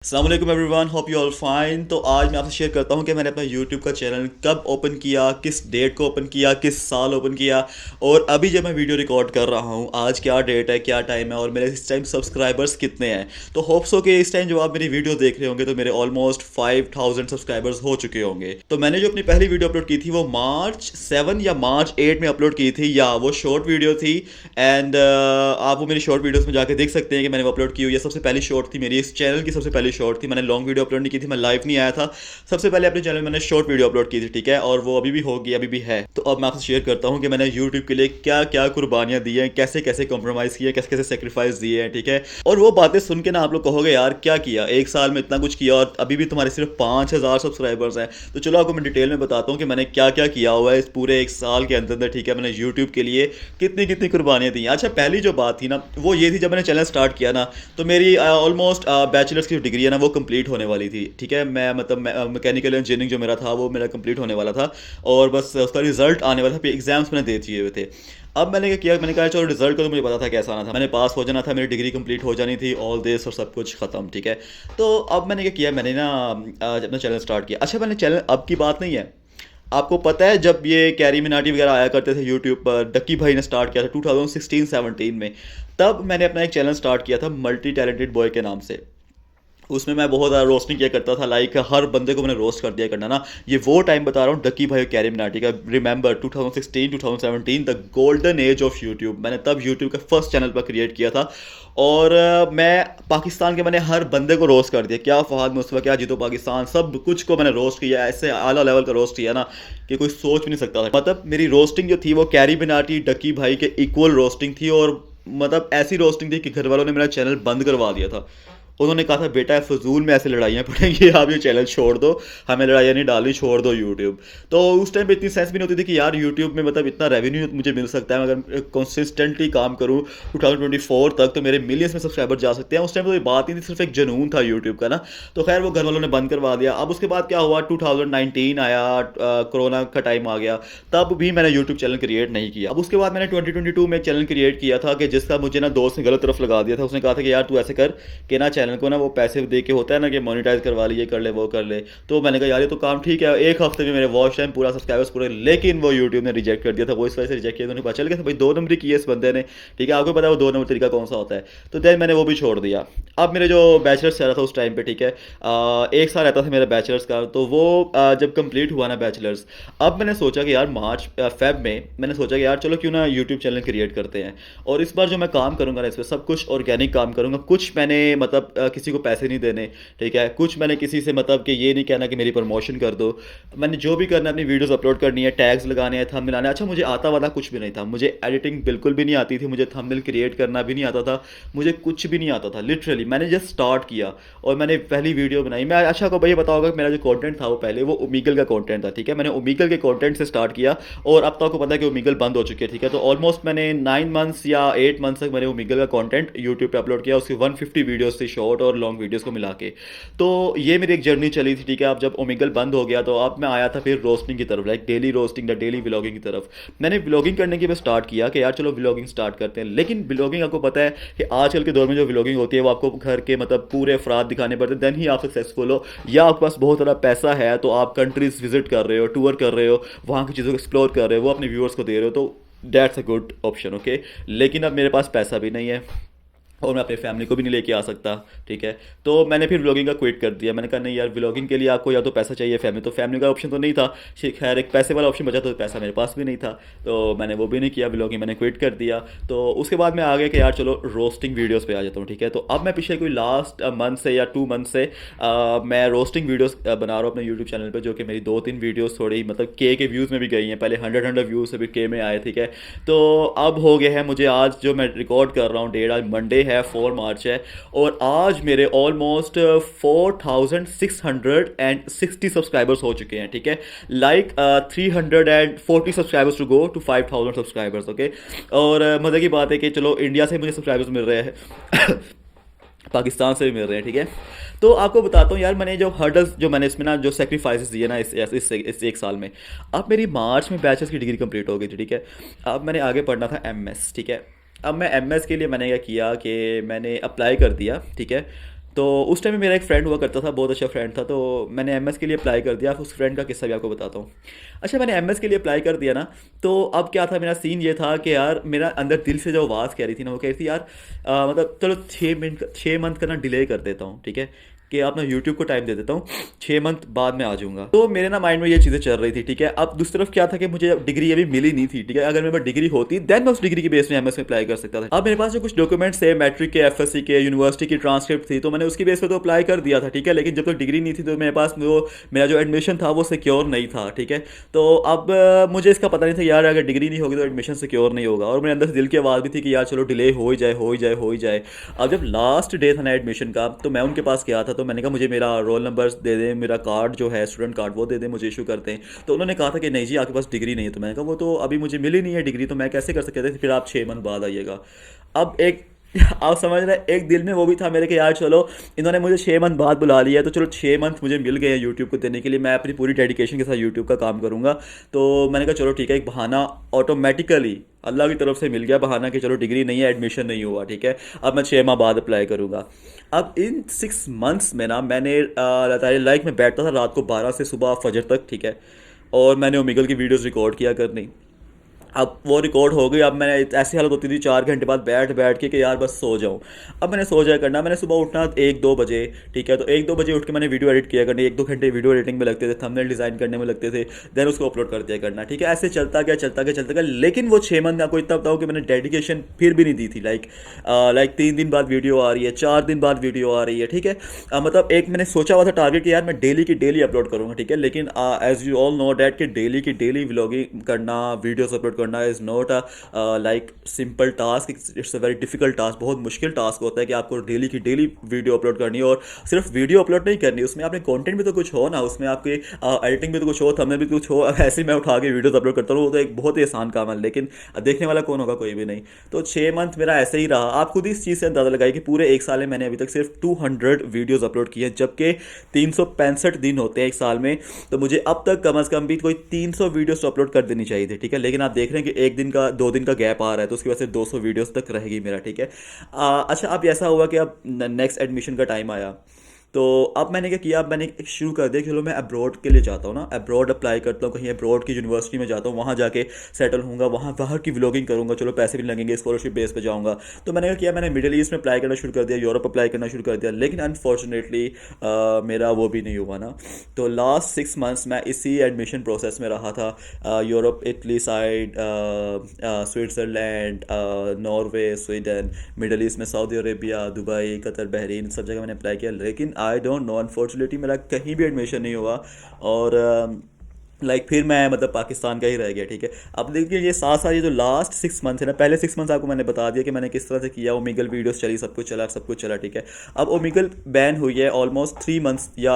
अस्सलाम वालेकुम everyone, hope you all fine. तो आज मैं आपसे शेयर करता हूँ कि मैंने अपना यूट्यूब का चैनल कब ओपन किया, किस डेट को ओपन किया, किस साल ओपन किया, और अभी जब मैं वीडियो रिकॉर्ड कर रहा हूँ आज क्या डेट है, क्या टाइम है, और मेरे इस टाइम सब्सक्राइबर्स कितने हैं। तो होप्स हो कि इस टाइम जब आप मेरी वीडियो देख रहे होंगे तो मेरे ऑलमोस्ट 5000 सब्सक्राइबर्स हो चुके होंगे। तो मैंने जो अपनी पहली वीडियो अपलोड की थी वो मार्च 7 या मार्च 8 में अपलोड की थी, या वो शॉर्ट वीडियो थी। एंड आप वो मेरी शॉर्ट वीडियोस में जाके देख सकते हैं कि मैंने वो अपलोड की हुई है। सबसे पहली शॉर्ट थी मेरी इस चैनल की, सबसे पहली शॉर्ट थी। मैंने लॉन्ग वीडियो अपलोड नहीं की थी, मैं लाइव नहीं आया था। सबसे पहले अपने चैनल में मैंने शॉर्ट वीडियो अपलोड की थी, ठीक है, और वो अभी भी होगी, अभी भी है। तो अब मैं आपसे शेयर करता हूँ कि मैंने यूट्यूब के लिए क्या क्या कुर्बानियाँ दी हैं, कैसे कैसे कॉम्प्रोमाइज़ किए, कैसे कैसे सेक्रीफाइस दिए हैं, ठीक है। और वो बातें सुन के ना आप लोग कहोगे यार क्या किया, एक साल में इतना कुछ किया और अभी भी तुम्हारे सिर्फ 5000 सब्सक्राइबर्स हैं। तो चलो आपको मैं डिटेल में बताता हूँ कि मैंने क्या क्या किया हुआ है इस पूरे एक साल के अंदर अंदर, ठीक है। मैंने यूट्यूब के लिए कितनी कितनी कुर्बानियाँ दी। अच्छा, पहली जो बात थी ना वो ये थी, जब मैंने चैनल स्टार्ट किया ना तो मेरी ऑलमोस्ट बैचलर्स की जो डिग्री है ना वो कंप्लीट होने वाली थी, ठीक है। मैं मतलब मैकेनिकल इंजीनियरिंग जो मेरा था वो मेरा कंप्लीट होने वाला था, और बस उसका रिजल्ट आने वाला था। एग्जाम्स मैंने दे दिए हुए थे। अब मैंने क्या किया, मैंने कहा चलो रिजल्ट का तो मुझे पता था कैसा आना था, मैंने पास हो जाना था, मेरी डिग्री कंप्लीट हो जानी थी, ऑल दिस और सब कुछ खत्म, ठीक है। तो अब मैंने क्या किया, मैंने ना अपना चैनल स्टार्ट किया। अच्छा, मैंने चैनल अब की बात नहीं है, आपको पता है जब ये कैरी मिनाटी वगैरह आया करते थे यूट्यूब पर, डक्की भाई ने स्टार्ट किया था 2016-17 में। तब मैंने अपना एक चैनल स्टार्ट किया था मल्टी टैलेंटेड बॉय के नाम से। उसमें मैं बहुत ज़्यादा रोस्टिंग किया करता था, लाइक हर बंदे को मैंने रोस्ट कर दिया करना ना। ये वो टाइम बता रहा हूँ डक्की भाई और कैरी मिनाटी का। Remember 2016-2017 the golden age of YouTube. मैंने तब यूट्यूब का फर्स्ट चैनल पर क्रिएट किया था, और मैं पाकिस्तान के मैंने हर बंदे को रोस्ट कर दिया। क्या फहाद मुस्तफा, क्या जीतो पाकिस्तान, सब कुछ को मैंने रोस्ट किया। ऐसे आला लेवल का रोस्ट किया ना कि कोई सोच भी नहीं सकता था। मतलब मेरी रोस्टिंग जो थी वो कैरी मिनाटी डक्की भाई के इक्वल रोस्टिंग थी, और मतलब ऐसी रोस्टिंग थी कि घर वालों ने मेरा चैनल बंद करवा दिया था। उन्होंने कहा था बेटा फजूल में ऐसे लड़ाइयाँ पड़ेंगी, आप ये चैनल छोड़ दो, हमें लड़ाइयाँ नहीं डालनी, छोड़ दो यूट्यूब। तो उस टाइम पे इतनी सेंस भी नहीं होती थी कि यार यूट्यूब में मतलब इतना रेवेन्यू मुझे मिल सकता है अगर कंसिस्टेंटली काम करूँ 2024 तक, तो मेरे मिलियंस में सब्सक्राइबर जा सकते हैं। उस टाइम तो ये बात नहीं थी, सिर्फ एक जुनून था यूट्यूब का ना। तो खैर वो घर वालों ने बंद करवा दिया। अब उसके बाद क्या हुआ, 2019 आया, कोरोना का टाइम आ गया, तब भी मैंने यूट्यूब चैनल क्रिएट नहीं किया। अब उसके बाद मैंने 2022 में एक चैनल क्रिएट किया था कि जिसका मुझे ना दोस्त ने गलत तरफ लगा दिया था। उसने कहा था कि यार तू ऐसे कर कि ना चैनल को ना वो पैसे दे के होता है ना कि मोनेटाइज करवा ली, ये कर ले वो कर ले। तो मैंने कहा यार ये तो काम ठीक है, एक हफ्ते में मेरे वॉच टाइम पूरा, सब्सक्राइबर्स पूरे, लेकिन वो यूट्यूब ने रिजेक्ट कर दिया था। वो इस वजह से रिजेक्ट किया, उन्होंने पता चल गया था भाई 2 नंबरी की है इस बंदे ने, ठीक है। आपको पता है वो 2 नंबर तरीका कौन सा होता है। तो देन मैंने वो भी छोड़ दिया। अब मेरे जो बैचलर्स चल रहा था उस टाइम पे, ठीक है, एक साल रहता था मेरा बैचलर्स का, तो वो जब कंप्लीट हुआ ना बैचलर्स, अब मैंने सोचा कि यार मार्च फेब में मैंने सोचा कि यार चलो क्यों ना यूट्यूब चैनल क्रिएट करते हैं। और इस बार जो मैं काम करूंगा ना इस पर सब कुछ ऑर्गेनिक काम करूंगा। कुछ मैंने मतलब किसी को पैसे नहीं देने, ठीक है। कुछ मैंने किसी से मतलब कि ये नहीं कहना कि मेरी प्रमोशन कर दो। मैंने जो भी करना है अपनी वीडियोस अपलोड करनी है, टैग्स लगाने हैं, थंबनेल लाने। अच्छा, मुझे आता वाला कुछ भी नहीं था, मुझे एडिटिंग बिल्कुल भी नहीं आती थी, मुझे थंबनेल क्रिएट करना भी नहीं आता था, मुझे कुछ भी नहीं आता था लिटरली। मैंने जस्ट स्टार्ट किया और मैंने पहली वीडियो बनाई। मैं अच्छा को भाई बताओ, कि मेरा जो कंटेंट था वो पहले वो ओमीगल का कंटेंट था, ठीक है। मैंने ओमीगल के कंटेंट से स्टार्ट किया, और अब तो आपको पता है कि ओमीगल बंद हो चुकी है, ठीक है। तो ऑलमोस्ट मैंने 9 मंथ्स या 8 मंथ्स तक मैंने ओमीगल का कंटेंट यूट्यूब पे अपलोड किया। उसकी 150 वीडियोस थी, शॉर्ट और लॉन्ग वीडियोस को मिला के। तो ये मेरी एक जर्नी चली थी, ठीक है। अब जब ओमेगल बंद हो गया तो अब मैं आया था फिर रोस्टिंग की तरफ, लाइक डेली रोस्टिंग या डेली व्लॉगिंग की तरफ। मैंने व्लॉगिंग करने की भी स्टार्ट किया कि यार चलो व्लॉगिंग स्टार्ट करते हैं। लेकिन व्लॉगिंग आपको पता है कि आजकल के दौर में जो व्लॉगिंग होती है वो आपको घर के मतलब पूरे अफराद दिखाने पड़ते हैं, देन ही आप सक्सेसफुल हो। या आपके पास बहुत ज़्यादा पैसा है तो आप कंट्रीज विजिट कर रहे हो, टूर कर रहे हो, वहाँ की चीज़ों को एक्सप्लोर कर रहे हो, वो अपने व्यूअर्स को दे रहे हो, तो that's a good option, okay. लेकिन अब मेरे पास पैसा भी नहीं है और मैं अपनी फैमिली को भी नहीं लेके आ सकता, ठीक है। तो मैंने फिर व्लॉगिंग का क्विट कर दिया। मैंने कहा नहीं यार, व्लॉगिंग के लिए आपको या तो पैसा चाहिए, फैमिली, तो फैमिली का ऑप्शन तो नहीं था। खैर एक पैसे वाला ऑप्शन बचा तो पैसा मेरे पास भी नहीं था, तो मैंने वो भी नहीं किया, व्लॉगिंग मैंने क्विट कर दिया। तो उसके बाद मैं आ गया कि यार चलो रोस्टिंग वीडियोज़ पे आ जाता हूँ, ठीक है। तो अब मैं पिछले कोई लास्ट मंथ से या 2 मंथ से मैं रोस्टिंग वीडियोज़ बना रहा हूँ अपने यूट्यूब चैनल पर, जो कि मेरी 2-3 वीडियोज़ थोड़ी मतलब के व्यूज़ में भी गई हैं। पहले 100 व्यूज़ अभी के में आए, ठीक है। तो अब हो गया है मुझे, आज जो मैं रिकॉर्ड कर रहा हूँ डेट, आज मंडे है, 4 मार्च है, और आज मेरे ऑलमोस्ट 4660 सब्सक्राइबर्स हो चुके हैं, ठीक है। Like 340 subscribers to go to 5000 subscribers, okay. और मज़े की बात है कि चलो इंडिया से मुझे सब्सक्राइबर्स मिल रहे हैं पाकिस्तान से भी मिल रहे हैं, ठीक है। तो आपको बताता हूँ यार, मैंने जो हर्डल्स जो मैंने इसमें ना जो सेक्रीफाइसेस दिए ना इस एक साल में। अब मेरी मार्च में बैचलर्स की डिग्री कंप्लीट हो गई थी, ठीक है। अब मैंने आगे पढ़ना था एमएस, ठीक है। अब मैं एमएस के लिए मैंने क्या किया कि मैंने अप्लाई कर दिया, ठीक है। तो उस टाइम में मेरा एक फ्रेंड हुआ करता था, बहुत अच्छा फ्रेंड था, तो मैंने एमएस के लिए अप्लाई कर दिया। उस फ्रेंड का किस्सा भी आपको बताता हूँ। अच्छा, मैंने एमएस के लिए अप्लाई कर दिया ना, तो अब क्या था, मेरा सीन ये था कि यार मेरा अंदर दिल से जो आवाज़ कह रही थी ना, वो कह रही थी यार मतलब चलो 6 मंथ का ना डिले कर देता हूँ, ठीक है, कि अपना यूट्यूब को टाइम दे देता हूँ, 6 मंथ बाद में आ जाऊँगा। तो मेरे ना माइंड में ये चीज़ें चल रही थी, ठीक है। अब दूसरी तरफ क्या था कि मुझे डिग्री अभी मिली नहीं थी, ठीक है। अगर मेरे पास डिग्री होती देन मैं उस डिग्री के बेस में एमएस में अप्लाई कर सकता था। अब मेरे पास जो कुछ डॉक्यूमेंट्स थे, मैट्रिक के, एफएससी के, यूनिवर्सिटी की ट्रांसक्रिप्ट थी, तो मैंने उसकी बेस पे तो अप्लाई कर दिया था, ठीक है। लेकिन जब तक डिग्री नहीं थी तो मेरे पास वो मेरा जो एडमिशन था वो सिक्योर नहीं था, ठीक है। तो अब मुझे इसका पता नहीं था यार, अगर डिग्री नहीं होगी तो एडमिशन सिक्योर नहीं होगा। और मेरे अंदर से दिल की आवाज़ भी थी कि यार चलो डिले हो ही जाए, हो ही जाए, हो ही जाए। अब जब लास्ट डे था ना एडमिशन का, तो मैं उनके पास गया था, तो मैंने कहा मुझे मेरा रोल नंबर दे दें, मेरा कार्ड जो है स्टूडेंट कार्ड वो दे दें, मुझे इशू करते हैं। तो उन्होंने कहा था कि नहीं जी आपके पास डिग्री नहीं है। तो मैंने कहा वो तो अभी मुझे मिली नहीं है डिग्री, तो मैं कैसे कर सकते थे, फिर आप 6 मंथ बाद आइएगा। अब एक आप समझ रहे हैं, एक दिल में वो भी था मेरे कि यार चलो इन्होंने मुझे 6 मंथ बाद बुला लिया है, तो चलो 6 मंथ मुझे मिल गए हैं यूट्यूब को देने के लिए, मैं अपनी पूरी डेडिकेशन के साथ यूट्यूब का काम करूँगा। तो मैंने कहा चलो ठीक है, एक बहाना ऑटोमेटिकली अल्लाह की तरफ से मिल गया, बहाना कि चलो डिग्री नहीं है, एडमिशन नहीं हुआ, ठीक है, अब मैं 6 माह बाद अप्लाई करूँगा। अब इन 6 मंथ्स में ना मैंने लाइक मैं बैठता था रात को 12 से सुबह फजर तक, ठीक है, और मैंने ओमेगल की वीडियोस रिकॉर्ड किया करनी। अब वो रिकॉर्ड हो गई, अब मैंने ऐसी हालत होती थी 4 घंटे बाद बैठ बैठ के कि यार बस सो जाऊँ। अब मैंने सो जाया करना, मैंने सुबह उठना 1-2 बजे, ठीक है, तो 1-2 बजे उठ के मैंने वीडियो एडिट किया करनी, 1-2 घंटे वीडियो एडिटिंग में लगते थे, थंबनेल डिज़ाइन करने में लगते थे, देन उसको अपलोड कर दिया करना, ठीक है। ऐसे चलता गया चलता गया चलता गया। लेकिन वो 6 मंथ में आपको इतना बताऊँ कि मैंने डेडिकेशन फिर भी नहीं दी थी। लाइक 3 दिन बाद वीडियो आ रही है, 4 दिन बाद वीडियो आ रही है, ठीक है। मतलब एक मैंने सोचा हुआ था टारगेट कि यार मैं डेली की डेली अपलोड करूँगा, ठीक है। लेकिन as you all know that कि डेली की डेली व्लॉगिंग करना, वीडियोस अपलोड करना is not like simple task, it's a very difficult task. बहुत मुश्किल टास्क होता है कि आपको डेली की डेली वीडियो अपलोड करनी है, और सिर्फ वीडियो अपलोड नहीं करनी, उसमें आपने कंटेंट भी तो कुछ हो ना, उसमें आपके एडिटिंग भी तो कुछ हो, थंबनेल भी कुछ हो। ऐसे ही मैं उठा के वीडियोस अपलोड करता हूँ, वो तो एक बहुत ही आसान काम है, लेकिन देखने वाला कौन होगा, कोई भी नहीं। तो 6 मंथ मेरा ऐसे ही रहा। आप खुद ही इस चीज़ से अंदाज़ा लगाइए कि पूरे एक साल में मैंने अभी तक सिर्फ 200 वीडियोज़ अपलोड किए हैं, जबकि 365 दिन होते हैं एक साल में। तो मुझे अब तक कम अज़ कम भी कोई 300 वीडियोज़ तो अपलोड कर देनी चाहिए थी, ठीक है। लेकिन आप देख रहे हैं कि एक दिन का 2 दिन का गैप आ रहा है, तो उसकी वजह से 200 वीडियोस तक रहेगी मेरा, ठीक है। अच्छा, अब ऐसा हुआ कि अब नेक्स्ट एडमिशन का टाइम आया, तो अब मैंने क्या किया, अब मैंने शुरू कर दिया कि चलो मैं अब्रॉड के लिए जाता हूँ ना, अब्रॉड अप्लाई करता हूँ, कहीं अब्रॉड की यूनिवर्सिटी में जाता हूँ, वहाँ जाके सेटल होऊंगा, वहाँ बाहर की व्लॉगिंग करूँगा, चलो पैसे भी लगेंगे, स्कॉलरशिप बेस पे जाऊँगा। तो मैंने क्या किया, मैंने मिडिल ईस्ट में अप्लाई करना शुरू कर दिया, यूरोप अप्लाई करना शुरू कर दिया। लेकिन अनफॉर्चुनेटली मेरा वो भी नहीं हुआ ना। तो लास्ट 6 मंथ्स मैं इसी एडमिशन प्रोसेस में रहा था, Europe, Italy side, Switzerland, Norway, Sweden, Middle East में Saudi Arabia, Dubai, Qatar, Bahrain, सब जगह मैंने अप्लाई किया। लेकिन आई डोंट नो, अनफॉर्चुनेटली मेरा कहीं भी एडमिशन नहीं हुआ। और फिर मैं मतलब पाकिस्तान का ही रह गया, ठीक है। अब देखिए ये साथ साथ ये जो लास्ट 6 मंथ है ना, पहले 6 मंथ आपको मैंने बता दिया कि मैंने किस तरह से किया, ओमेगल वीडियोस चली, सब कुछ चला, सब कुछ चला, ठीक है। अब ओमेगल बैन हुई है ऑलमोस्ट 3 मंथ्स या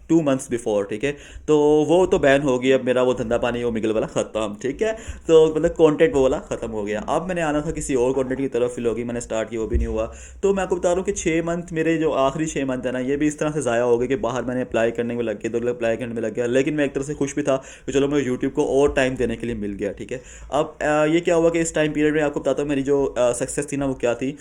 2 मंथ्स बिफोर, ठीक है। तो वो तो बैन हो गई, अब मेरा वो धंधा पानी ओमेगल वाला ख़त्म, ठीक है। तो मतलब कंटेंट वो वाला ख़त्म हो गया। अब मैंने आना था किसी और कंटेंट की तरफ, व्लॉगिंग मैंने स्टार्ट की, वो भी नहीं हुआ। तो मैं आपको बता रहा हूँ कि 6 मंथ मेरे जो आखिरी 6 मंथ है ना, ये भी इस तरह से ज़ाया हो गए कि बाहर मैंने अप्लाई करने में लग गया, तो अप्लाई करने में लग गया। लेकिन मैं एक तरह से खुश भी था कि चलो मैं यूट्यूब को और टाइम देने के लिए मिल गया, ठीक है। अब ये क्या हुआ कि इस टाइम पीरियड में आपको बताता हूँ मेरी जो सक्सेस थी ना, वो क्या थी।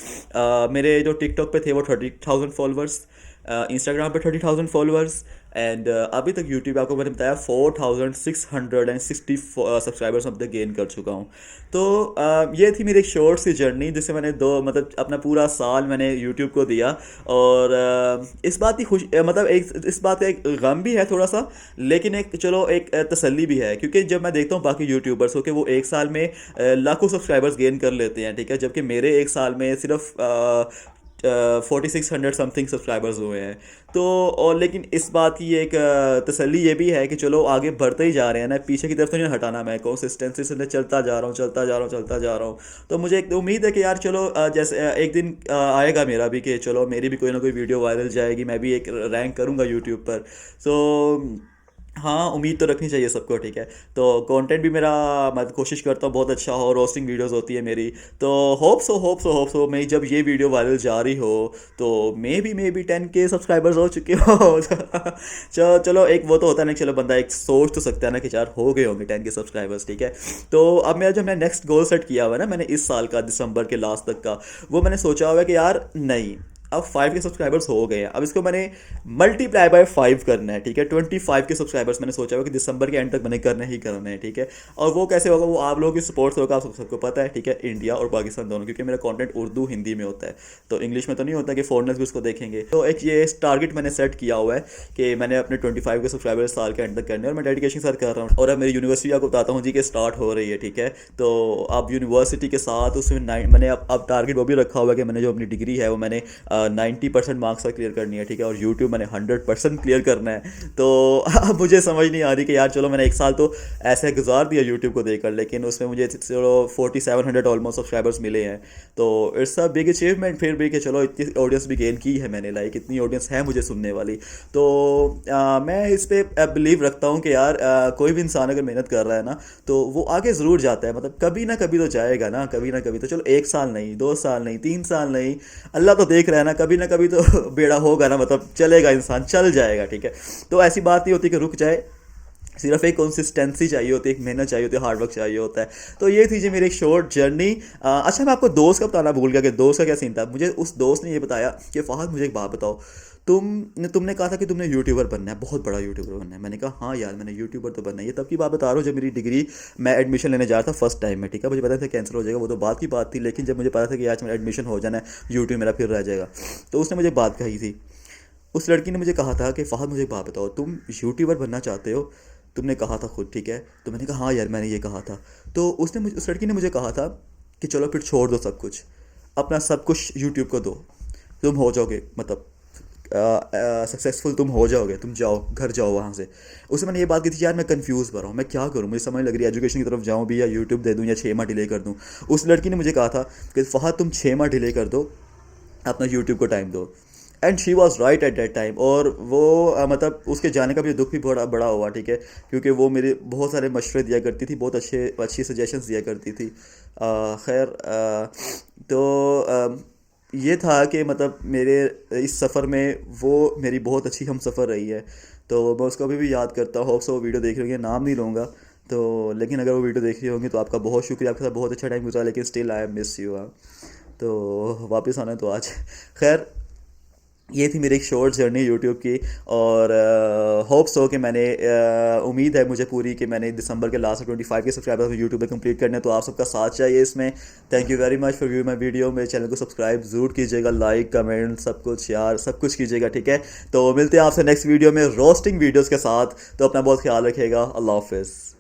मेरे जो टिकटॉक पे थे वो 30,000 फॉलोअर्स, इंस्टाग्राम पे 30,000 फॉलोअर्स, एंड अभी तक यूट्यूब आपको मैंने बताया 4,660 सब्सक्राइबर्स अब तक गेन कर चुका हूँ। तो ये थी मेरी एक शॉर्ट सी जर्नी, जिससे मैंने मतलब अपना पूरा साल मैंने यूट्यूब को दिया। और इस बात की मतलब एक इस बात का एक गम भी है थोड़ा सा, लेकिन एक चलो एक तसल्ली भी है, क्योंकि जब मैं देखता हूँ बाकी यूट्यूबर्स को कि वो एक साल में लाखों सब्सक्राइबर्स गेन कर लेते हैं, ठीक है, जबकि मेरे एक साल में सिर्फ 4600 समथिंग सब्सक्राइबर्स हुए हैं। तो और लेकिन इस बात की एक तसल्ली ये भी है कि चलो आगे बढ़ते ही जा रहे हैं ना, पीछे की तरफ तो नहीं हटाना, मैं कंसिस्टेंसी से चलता जा रहा हूँ, चलता जा रहा हूँ, चलता जा रहा हूँ। तो मुझे एक उम्मीद है कि यार चलो जैसे एक दिन आएगा मेरा भी कि चलो मेरी भी कोई ना कोई वीडियो वायरल जाएगी, मैं भी एक रैंक करूँगा यूट्यूब पर। सो हाँ, उम्मीद तो रखनी चाहिए सबको, ठीक है। तो कंटेंट भी मेरा, मैं कोशिश करता हूँ बहुत अच्छा हो, रोस्टिंग वीडियोस होती है मेरी। तो होप सो मैं जब ये वीडियो वायरल जा रही हो तो मे बी 10K सब्सक्राइबर्स हो चुके हो। चलो एक वो तो होता है ना, चलो बंदा एक सोच तो सकता है ना कि यार हो गए होंगे 10K सब्सक्राइबर्स, ठीक है। तो अब मेरा जो मैं नेक्स्ट गोल सेट किया हुआ है ना मैंने इस साल का, दिसंबर के लास्ट तक का, वो मैंने सोचा हुआ है कि यार नहीं, अब 5 के सब्सक्राइबर्स हो गए हैं। अब इसको मैंने मल्टीप्लाई बाय 5 करना है, ठीक है। 25 के सब्सक्राइबर्स मैंने सोचा हुआ कि दिसंबर के एंड तक मैंने करना ही करना है, ठीक है। और वो कैसे होगा, वो आप लोगों की सपोर्ट से होगा, आप सबको पता है, ठीक है। इंडिया और पाकिस्तान दोनों, क्योंकि मेरा कंटेंट उर्दू हिंदी में होता है, तो इंग्लिश में तो नहीं होता कि फॉरेनर्स भी उसको देखेंगे। तो एक ये टारगेट मैंने सेट किया हुआ है कि मैंने अपने 25 के सब्सक्राइबर्स साल के एंड तक करने हैं, और मैं डेडिकेशन के साथ कर रहा हूँ। और अब मेरी यूनिवर्सिटी आपको बताता हूँ जी कि स्टार्ट हो रही है, ठीक है। तो अब यूनिवर्सिटी के साथ उसमें मैंने अब टारगेट वो भी रखा हुआ है कि मैंने जो अपनी डिग्री है वो मैंने 90% मार्क्स का क्लियर करनी है, ठीक है। और यूट्यूब मैंने 100% क्लियर करना है। तो अब मुझे समझ नहीं आ रही कि यार चलो मैंने एक साल तो ऐसे गुजार दिया यूट्यूब को देखकर, लेकिन उसमें मुझे चलो 4700 ऑलमोस्ट सब्सक्राइबर्स मिले हैं। तो इट्स अ बिग अचीवमेंट फिर भी कि चलो इतनी ऑडियंस भी गेन की है मैंने, लाइक इतनी ऑडियंस है मुझे सुनने वाली। तो मैं इस पर बिलीव रखता हूँ कि यार कोई भी इंसान अगर मेहनत कर रहा है ना तो वो आगे ज़रूर जाता है, मतलब कभी ना कभी तो जाएगा ना, कभी ना कभी तो। चलो 1 साल नहीं, 2 साल नहीं, 3 साल नहीं, अल्लाह तो देख रहा है ना कभी तो बेड़ा होगा ना, मतलब चलेगा, इंसान चल जाएगा, ठीक है। तो ऐसी बात नहीं होती कि रुक जाए, सिर्फ एक कंसिस्टेंसी चाहिए होती है, एक मेहनत चाहिए होती है, हार्ड वर्क चाहिए होता है। तो ये थी जी मेरी एक शॉर्ट जर्नी। अच्छा, मैं आपको दोस्त का बताना भूल गया कि दोस्त का क्या सीन था। मुझे उस दोस्त ने ये बताया कि फ़हद मुझे एक बात बताओ, तुमने कहा था कि तुमने यूट्यूबर बनना है, बहुत बड़ा यूट्यूबर बनना है। मैंने कहा हाँ यार, मैंने यूट्यूबर तो बनना है। ये तब की बात बता रहा हूँ जब मेरी डिग्री, मैं एडमिशन लेने जा रहा था फर्स्ट टाइम में, ठीक है। मुझे पता था कैंसिल हो जाएगा, वो तो बात की बात थी, लेकिन जब मुझे पता था कि आज मेरा एडमिशन हो जाना है, यूट्यूब मेरा फिर रह जाएगा, तो उसने मुझे बात कही थी। उस लड़की ने मुझे कहा था कि फ़हद मुझे एक बात बताओ, तुम यूट्यूबर बनना चाहते हो, तुमने कहा था खुद, ठीक है। तो मैंने कहा हाँ यार, मैंने ये कहा था। तो उस लड़की ने मुझे कहा था कि चलो फिर छोड़ दो सब कुछ, अपना सब कुछ यूट्यूब को दो, तुम हो जाओगे, मतलब सक्सेसफुल तुम हो जाओगे, तुम जाओ घर जाओ वहाँ से। उससे मैंने ये बात की थी यार मैं कंफ्यूज पर हूँ, मैं क्या करूँ, मुझे समझ लग रही है एजुकेशन की तरफ जाऊँ भी या यूट्यूब दे दूँ या 6 माह डिले कर दूँ। उस लड़की ने मुझे कहा था कि फ़हद तुम 6 माह डिले कर दो, अपना यूट्यूब को टाइम दो। And she was right at that time. और वो मतलब उसके जाने का भी दुख भी बड़ा बड़ा हुआ, ठीक है, क्योंकि वो मेरे बहुत सारे मशवरे दिया करती थी, बहुत अच्छी सजेशंस दिया करती थी। खैर तो ये था कि मतलब मेरे इस सफ़र में वो मेरी बहुत अच्छी हम सफ़र रही है। तो मैं उसको अभी भी याद करता हूँ। होप सो वो वीडियो देख रही होंगे, नाम नहीं लूँगा तो, लेकिन अगर वो वीडियो देख रही होंगी तो आपका बहुत शुक्रिया, आपके साथ बहुत अच्छा टाइम गुजरा, लेकिन स्टिल आई मिस यू। तो वापस आना है तो आज। खैर ये थी मेरी एक शॉर्ट जर्नी यूट्यूब की। और होप्स हो कि मैंने उम्मीद है मुझे पूरी कि मैंने दिसंबर के लास्ट 25 के सब्सक्राइबर्स यूट्यूब पे कंप्लीट करने हैं। तो आप सबका साथ चाहिए इसमें। Thank you very much for view my video. मेरे चैनल को सब्सक्राइब ज़रूर कीजिएगा, लाइक कमेंट सब कुछ यार, सब कुछ कीजिएगा, ठीक है। तो मिलते हैं आपसे नेक्स्ट वीडियो में रोस्टिंग वीडियोज़ के साथ। तो अपना बहुत ख्याल रखिएगा। अल्लाह हाफिज़।